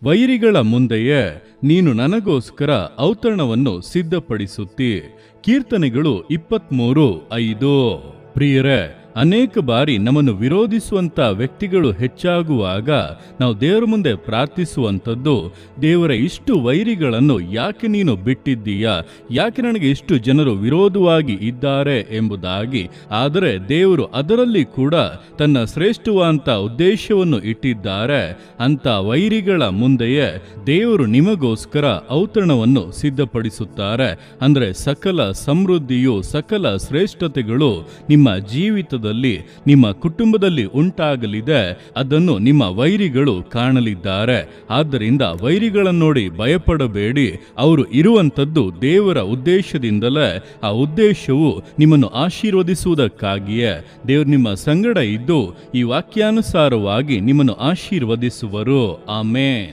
ವೈರಿಗಳ ಮುಂದೆಯೇ ನೀನು ನನಗೋಸ್ಕರ ಔತಣವನ್ನು ಸಿದ್ಧಪಡಿಸುತ್ತಿ. ಕೀರ್ತನೆಗಳು 23:5. ಪ್ರಿಯರೇ, ಅನೇಕ ಬಾರಿ ನಮ್ಮನ್ನು ವಿರೋಧಿಸುವಂತ ವ್ಯಕ್ತಿಗಳು ಹೆಚ್ಚಾಗುವಾಗ ನಾವು ದೇವರ ಮುಂದೆ ಪ್ರಾರ್ಥಿಸುವಂಥದ್ದು, ದೇವರ ಇಷ್ಟು ವೈರಿಗಳನ್ನು ಯಾಕೆ ನೀನು ಬಿಟ್ಟಿದ್ದೀಯಾ, ಯಾಕೆ ನನಗೆ ಇಷ್ಟು ಜನರು ವಿರೋಧವಾಗಿ ಇದ್ದಾರೆ ಎಂಬುದಾಗಿ. ಆದರೆ ದೇವರು ಅದರಲ್ಲಿ ಕೂಡ ತನ್ನ ಶ್ರೇಷ್ಠವಾದಂಥ ಉದ್ದೇಶವನ್ನು ಇಟ್ಟಿದ್ದಾರೆ. ಅಂತ ವೈರಿಗಳ ಮುಂದೆಯೇ ದೇವರು ನಿಮಗೋಸ್ಕರ ಔತಣವನ್ನು ಸಿದ್ಧಪಡಿಸುತ್ತಾರೆ. ಅಂದರೆ ಸಕಲ ಸಮೃದ್ಧಿಯು, ಸಕಲ ಶ್ರೇಷ್ಠತೆಗಳು ನಿಮ್ಮ ಜೀವಿತದ ನಿಮ್ಮ ಕುಟುಂಬದಲ್ಲಿ ಉಂಟಾಗಲಿದೆ. ಅದನ್ನು ನಿಮ್ಮ ವೈರಿಗಳು ಕಾಣಲಿದ್ದಾರೆ. ಆದ್ದರಿಂದ ವೈರಿಗಳನ್ನು ನೋಡಿ ಭಯಪಡಬೇಡಿ. ಅವರು ಇರುವಂಥದ್ದು ದೇವರ ಉದ್ದೇಶದಿಂದಲೇ. ಆ ಉದ್ದೇಶವು ನಿಮ್ಮನ್ನು ಆಶೀರ್ವದಿಸುವುದಕ್ಕಾಗಿಯೇ. ದೇವರು ನಿಮ್ಮ ಸಂಗಡ ಇದ್ದು ಈ ವಾಕ್ಯಾನುಸಾರವಾಗಿ ನಿಮ್ಮನ್ನು ಆಶೀರ್ವದಿಸುವರು. ಆಮೇನ್.